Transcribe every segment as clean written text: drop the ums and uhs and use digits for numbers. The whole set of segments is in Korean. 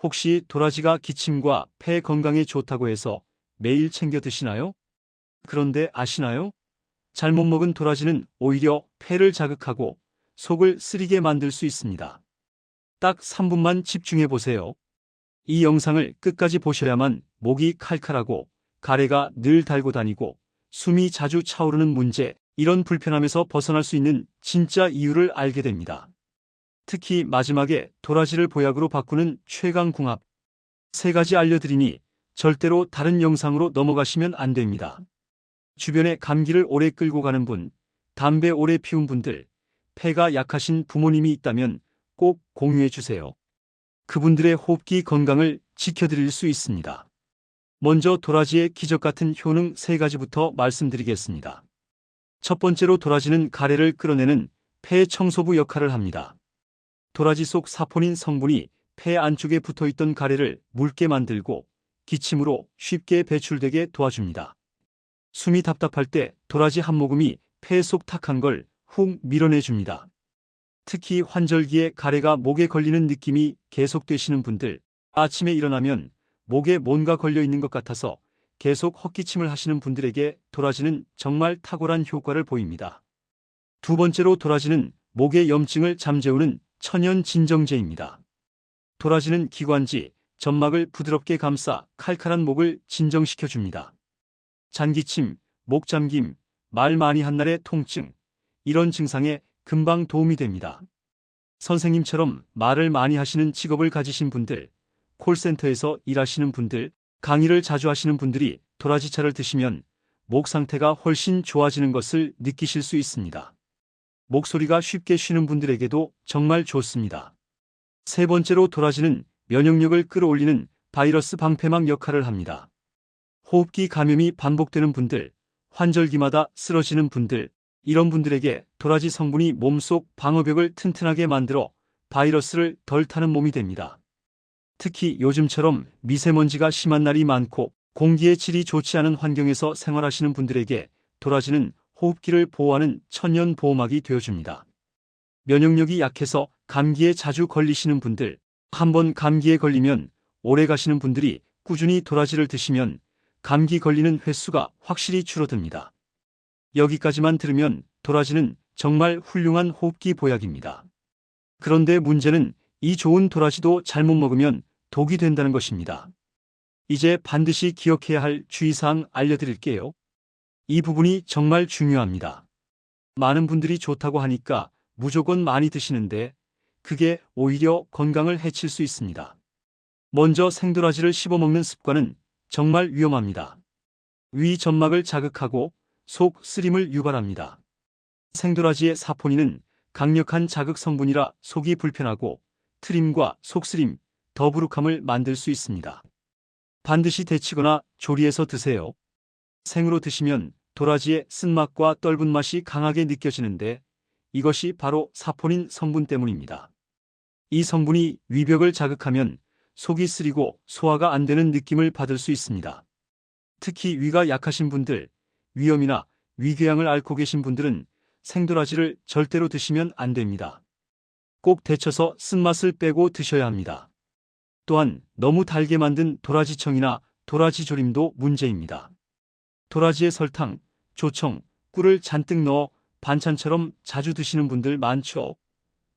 혹시 도라지가 기침과 폐 건강에 좋다고 해서 매일 챙겨 드시나요? 그런데 아시나요? 잘못 먹은 도라지는 오히려 폐를 자극하고 속을 쓰리게 만들 수 있습니다. 딱 3분만 집중해 보세요. 이 영상을 끝까지 보셔야만 목이 칼칼하고 가래가 늘 달고 다니고 숨이 자주 차오르는 문제, 이런 불편함에서 벗어날 수 있는 진짜 이유를 알게 됩니다. 특히 마지막에 도라지를 보약으로 바꾸는 최강궁합 3가지 알려드리니 절대로 다른 영상으로 넘어가시면 안 됩니다. 주변에 감기를 오래 끌고 가는 분, 담배 오래 피운 분들, 폐가 약하신 부모님이 있다면 꼭 공유해 주세요. 그분들의 호흡기 건강을 지켜드릴 수 있습니다. 먼저 도라지의 기적 같은 효능 3가지부터 말씀드리겠습니다. 첫 번째로, 도라지는 가래를 끌어내는 폐 청소부 역할을 합니다. 도라지 속 사포닌 성분이 폐 안쪽에 붙어있던 가래를 묽게 만들고 기침으로 쉽게 배출되게 도와줍니다. 숨이 답답할 때 도라지 한 모금이 폐 속 탁한 걸 훅 밀어내줍니다. 특히 환절기에 가래가 목에 걸리는 느낌이 계속되시는 분들, 아침에 일어나면 목에 뭔가 걸려 있는 것 같아서 계속 헛기침을 하시는 분들에게 도라지는 정말 탁월한 효과를 보입니다. 두 번째로, 도라지는 목의 염증을 잠재우는 천연 진정제입니다. 도라지는 기관지, 점막을 부드럽게 감싸 칼칼한 목을 진정시켜줍니다. 잔기침, 목잠김, 말 많이 한 날의 통증, 이런 증상에 금방 도움이 됩니다. 선생님처럼 말을 많이 하시는 직업을 가지신 분들, 콜센터에서 일하시는 분들, 강의를 자주 하시는 분들이 도라지차를 드시면 목 상태가 훨씬 좋아지는 것을 느끼실 수 있습니다. 목소리가 쉽게 쉬는 분들에게도 정말 좋습니다. 세 번째로, 도라지는 면역력을 끌어올리는 바이러스 방패막 역할을 합니다. 호흡기 감염이 반복되는 분들, 환절기마다 쓰러지는 분들, 이런 분들에게 도라지 성분이 몸속 방어벽을 튼튼하게 만들어 바이러스를 덜 타는 몸이 됩니다. 특히 요즘처럼 미세먼지가 심한 날이 많고 공기의 질이 좋지 않은 환경에서 생활하시는 분들에게 도라지는 호흡기를 보호하는 천연 보호막이 되어줍니다. 면역력이 약해서 감기에 자주 걸리시는 분들, 한번 감기에 걸리면 오래 가시는 분들이 꾸준히 도라지를 드시면 감기 걸리는 횟수가 확실히 줄어듭니다. 여기까지만 들으면 도라지는 정말 훌륭한 호흡기 보약입니다. 그런데 문제는 이 좋은 도라지도 잘못 먹으면 독이 된다는 것입니다. 이제 반드시 기억해야 할 주의사항 알려드릴게요. 이 부분이 정말 중요합니다. 많은 분들이 좋다고 하니까 무조건 많이 드시는데 그게 오히려 건강을 해칠 수 있습니다. 먼저, 생도라지를 씹어먹는 습관은 정말 위험합니다. 위 점막을 자극하고 속 쓰림을 유발합니다. 생도라지의 사포닌은 강력한 자극 성분이라 속이 불편하고 트림과 속쓰림, 더부룩함을 만들 수 있습니다. 반드시 데치거나 조리해서 드세요. 생으로 드시면 도라지의 쓴맛과 떫은 맛이 강하게 느껴지는데 이것이 바로 사포닌 성분 때문입니다. 이 성분이 위벽을 자극하면 속이 쓰리고 소화가 안 되는 느낌을 받을 수 있습니다. 특히 위가 약하신 분들, 위염이나 위궤양을 앓고 계신 분들은 생도라지를 절대로 드시면 안 됩니다. 꼭 데쳐서 쓴맛을 빼고 드셔야 합니다. 또한 너무 달게 만든 도라지청이나 도라지조림도 문제입니다. 도라지에 설탕, 조청, 꿀을 잔뜩 넣어 반찬처럼 자주 드시는 분들 많죠.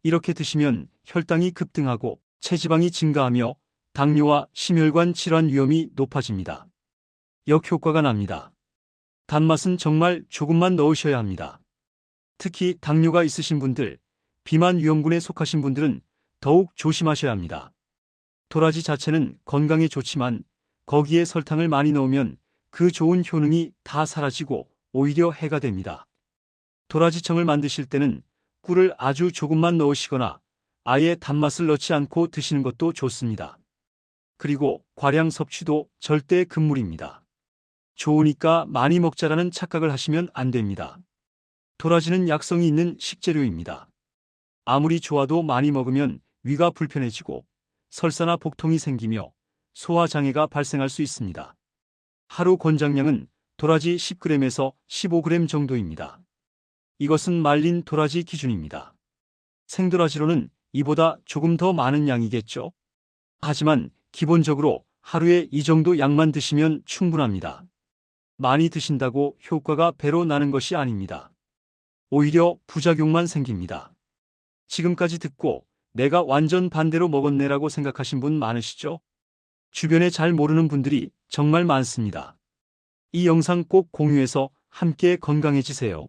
이렇게 드시면 혈당이 급등하고 체지방이 증가하며 당뇨와 심혈관 질환 위험이 높아집니다. 역효과가 납니다. 단맛은 정말 조금만 넣으셔야 합니다. 특히 당뇨가 있으신 분들, 비만 위험군에 속하신 분들은 더욱 조심하셔야 합니다. 도라지 자체는 건강에 좋지만 거기에 설탕을 많이 넣으면 그 좋은 효능이 다 사라지고 오히려 해가 됩니다. 도라지청을 만드실 때는 꿀을 아주 조금만 넣으시거나 아예 단맛을 넣지 않고 드시는 것도 좋습니다. 그리고 과량 섭취도 절대 금물입니다. 좋으니까 많이 먹자라는 착각을 하시면 안 됩니다. 도라지는 약성이 있는 식재료입니다. 아무리 좋아도 많이 먹으면 위가 불편해지고 설사나 복통이 생기며 소화장애가 발생할 수 있습니다. 하루 권장량은 도라지 10g에서 15g 정도입니다. 이것은 말린 도라지 기준입니다. 생도라지로는 이보다 조금 더 많은 양이겠죠. 하지만 기본적으로 하루에 이 정도 양만 드시면 충분합니다. 많이 드신다고 효과가 배로 나는 것이 아닙니다. 오히려 부작용만 생깁니다. 지금까지 듣고 내가 완전 반대로 먹었네라고 생각하신 분 많으시죠? 주변에 잘 모르는 분들이 정말 많습니다. 이 영상 꼭 공유해서 함께 건강해지세요.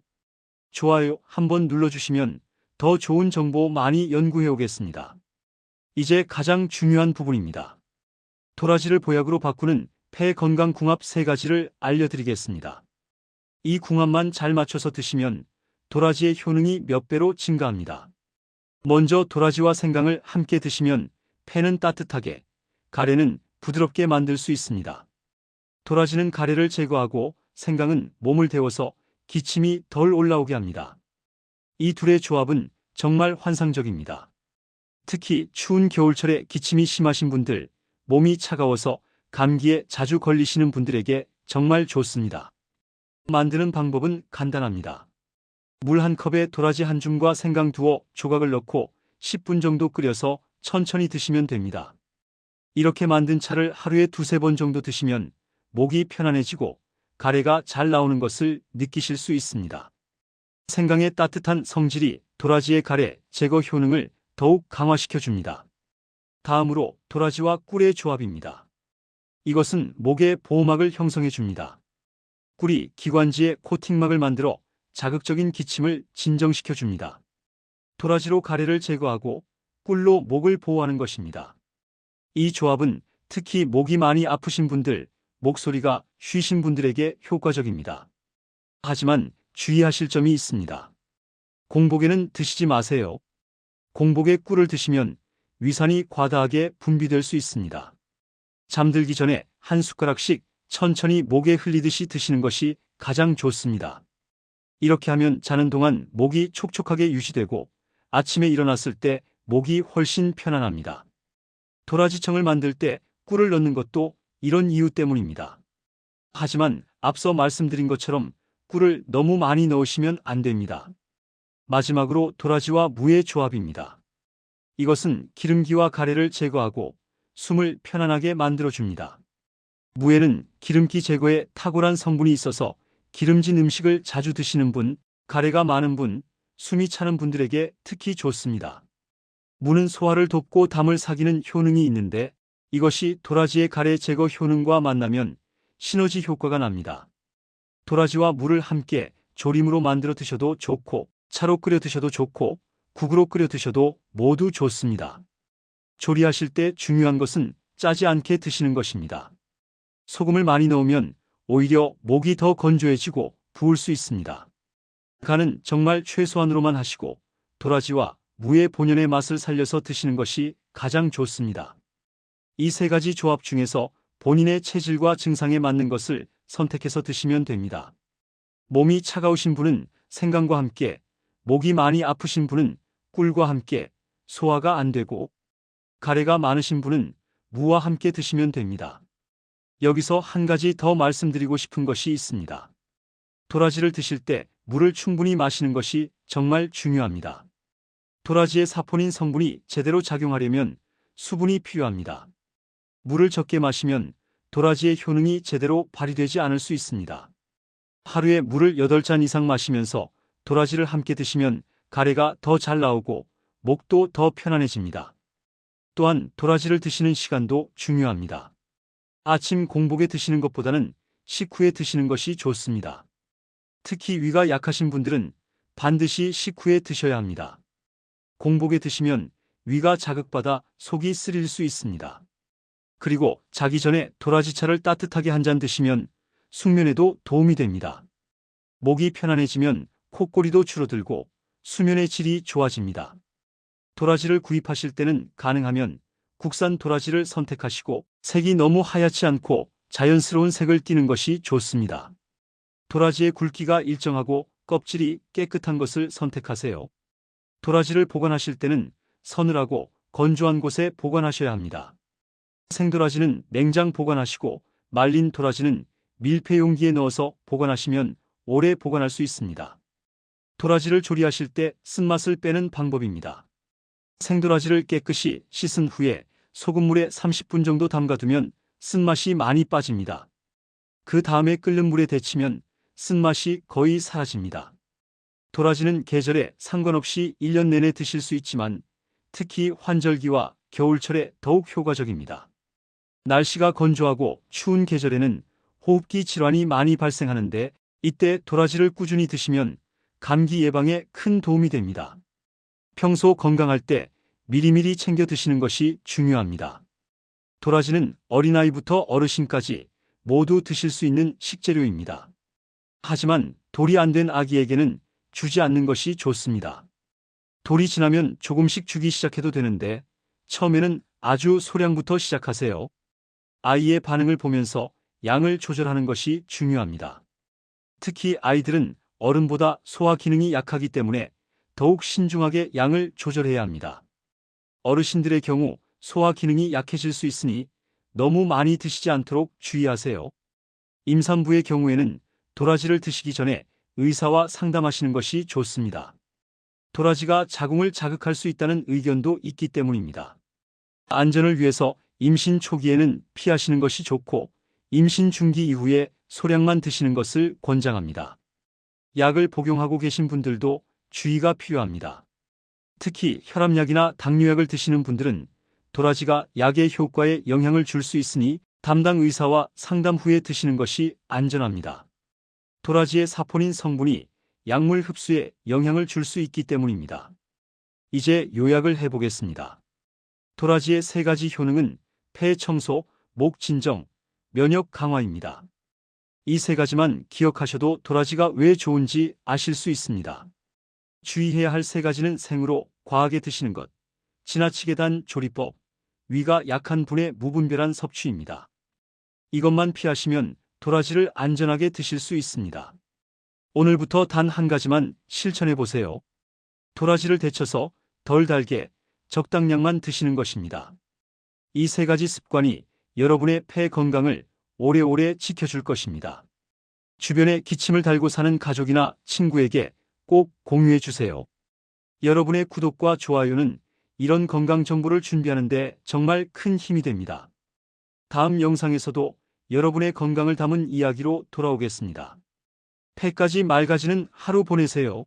좋아요 한번 눌러주시면 더 좋은 정보 많이 연구해 오겠습니다. 이제 가장 중요한 부분입니다. 도라지를 보약으로 바꾸는 폐 건강 궁합 3가지를 알려드리겠습니다. 이 궁합만 잘 맞춰서 드시면 도라지의 효능이 몇 배로 증가합니다. 먼저 도라지와 생강을 함께 드시면 폐는 따뜻하게, 가래는 부드럽게 만들 수 있습니다. 도라지는 가래를 제거하고 생강은 몸을 데워서 기침이 덜 올라오게 합니다. 이 둘의 조합은 정말 환상적입니다. 특히 추운 겨울철에 기침이 심하신 분들, 몸이 차가워서 감기에 자주 걸리시는 분들에게 정말 좋습니다. 만드는 방법은 간단합니다. 물 한 컵에 도라지 한 줌과 생강 두어 조각을 넣고 10분 정도 끓여서 천천히 드시면 됩니다. 이렇게 만든 차를 하루에 2~3번 정도 드시면 목이 편안해지고 가래가 잘 나오는 것을 느끼실 수 있습니다. 생강의 따뜻한 성질이 도라지의 가래 제거 효능을 더욱 강화시켜 줍니다. 다음으로 도라지와 꿀의 조합입니다. 이것은 목의 보호막을 형성해 줍니다. 꿀이 기관지에 코팅막을 만들어 자극적인 기침을 진정시켜 줍니다. 도라지로 가래를 제거하고 꿀로 목을 보호하는 것입니다. 이 조합은 특히 목이 많이 아프신 분들, 목소리가 쉬신 분들에게 효과적입니다. 하지만 주의하실 점이 있습니다. 공복에는 드시지 마세요. 공복에 꿀을 드시면 위산이 과다하게 분비될 수 있습니다. 잠들기 전에 한 숟가락씩 천천히 목에 흘리듯이 드시는 것이 가장 좋습니다. 이렇게 하면 자는 동안 목이 촉촉하게 유지되고 아침에 일어났을 때 목이 훨씬 편안합니다. 도라지청을 만들 때 꿀을 넣는 것도 이런 이유 때문입니다. 하지만 앞서 말씀드린 것처럼 꿀을 너무 많이 넣으시면 안 됩니다. 마지막으로 도라지와 무의 조합입니다. 이것은 기름기와 가래를 제거하고 숨을 편안하게 만들어줍니다. 무에는 기름기 제거에 탁월한 성분이 있어서 기름진 음식을 자주 드시는 분, 가래가 많은 분, 숨이 차는 분들에게 특히 좋습니다. 무는 소화를 돕고 담을 삭이는 효능이 있는데 이것이 도라지의 가래 제거 효능과 만나면 시너지 효과가 납니다. 도라지와 무를 함께 조림으로 만들어 드셔도 좋고 차로 끓여 드셔도 좋고 국으로 끓여 드셔도 모두 좋습니다. 조리하실 때 중요한 것은 짜지 않게 드시는 것입니다. 소금을 많이 넣으면 오히려 목이 더 건조해지고 부을 수 있습니다. 간은 정말 최소한으로만 하시고 도라지와 무의 본연의 맛을 살려서 드시는 것이 가장 좋습니다. 이 3가지 조합 중에서 본인의 체질과 증상에 맞는 것을 선택해서 드시면 됩니다. 몸이 차가우신 분은 생강과 함께, 목이 많이 아프신 분은 꿀과 함께, 소화가 안 되고 가래가 많으신 분은 무와 함께 드시면 됩니다. 여기서 한 가지 더 말씀드리고 싶은 것이 있습니다. 도라지를 드실 때 물을 충분히 마시는 것이 정말 중요합니다. 도라지의 사포닌 성분이 제대로 작용하려면 수분이 필요합니다. 물을 적게 마시면 도라지의 효능이 제대로 발휘되지 않을 수 있습니다. 하루에 물을 8잔 이상 마시면서 도라지를 함께 드시면 가래가 더 잘 나오고 목도 더 편안해집니다. 또한 도라지를 드시는 시간도 중요합니다. 아침 공복에 드시는 것보다는 식후에 드시는 것이 좋습니다. 특히 위가 약하신 분들은 반드시 식후에 드셔야 합니다. 공복에 드시면 위가 자극받아 속이 쓰릴 수 있습니다. 그리고 자기 전에 도라지차를 따뜻하게 한 잔 드시면 숙면에도 도움이 됩니다. 목이 편안해지면 콧골이도 줄어들고 수면의 질이 좋아집니다. 도라지를 구입하실 때는 가능하면 국산 도라지를 선택하시고 색이 너무 하얗지 않고 자연스러운 색을 띠는 것이 좋습니다. 도라지의 굵기가 일정하고 껍질이 깨끗한 것을 선택하세요. 도라지를 보관하실 때는 서늘하고 건조한 곳에 보관하셔야 합니다. 생도라지는 냉장 보관하시고 말린 도라지는 밀폐 용기에 넣어서 보관하시면 오래 보관할 수 있습니다. 도라지를 조리하실 때 쓴맛을 빼는 방법입니다. 생도라지를 깨끗이 씻은 후에 소금물에 30분 정도 담가두면 쓴맛이 많이 빠집니다. 그 다음에 끓는 물에 데치면 쓴맛이 거의 사라집니다. 도라지는 계절에 상관없이 1년 내내 드실 수 있지만 특히 환절기와 겨울철에 더욱 효과적입니다. 날씨가 건조하고 추운 계절에는 호흡기 질환이 많이 발생하는데 이때 도라지를 꾸준히 드시면 감기 예방에 큰 도움이 됩니다. 평소 건강할 때 미리미리 챙겨 드시는 것이 중요합니다. 도라지는 어린아이부터 어르신까지 모두 드실 수 있는 식재료입니다. 하지만 돌이 안 된 아기에게는 주지 않는 것이 좋습니다. 돌이 지나면 조금씩 주기 시작해도 되는데 처음에는 아주 소량부터 시작하세요. 아이의 반응을 보면서 양을 조절하는 것이 중요합니다. 특히 아이들은 어른보다 소화 기능이 약하기 때문에 더욱 신중하게 양을 조절해야 합니다. 어르신들의 경우 소화 기능이 약해질 수 있으니 너무 많이 드시지 않도록 주의하세요. 임산부의 경우에는 도라지를 드시기 전에 의사와 상담하시는 것이 좋습니다. 도라지가 자궁을 자극할 수 있다는 의견도 있기 때문입니다. 안전을 위해서 임신 초기에는 피하시는 것이 좋고 임신 중기 이후에 소량만 드시는 것을 권장합니다. 약을 복용하고 계신 분들도 주의가 필요합니다. 특히 혈압약이나 당뇨약을 드시는 분들은 도라지가 약의 효과에 영향을 줄 수 있으니 담당 의사와 상담 후에 드시는 것이 안전합니다. 도라지의 사포닌 성분이 약물 흡수에 영향을 줄 수 있기 때문입니다. 이제 요약을 해보겠습니다. 도라지의 3가지 효능은 폐 청소, 목 진정, 면역 강화입니다. 이 3가지만 기억하셔도 도라지가 왜 좋은지 아실 수 있습니다. 주의해야 할 3가지는 생으로 과하게 드시는 것, 지나치게 단 조리법, 위가 약한 분의 무분별한 섭취입니다. 이것만 피하시면 도라지를 안전하게 드실 수 있습니다. 오늘부터 단 한 가지만 실천해 보세요. 도라지를 데쳐서 덜 달게 적당량만 드시는 것입니다. 이 3가지 습관이 여러분의 폐 건강을 오래오래 지켜줄 것입니다. 주변에 기침을 달고 사는 가족이나 친구에게 꼭 공유해 주세요. 여러분의 구독과 좋아요는 이런 건강 정보를 준비하는 데 정말 큰 힘이 됩니다. 다음 영상에서도 여러분의 건강을 담은 이야기로 돌아오겠습니다. 폐까지 맑아지는 하루 보내세요.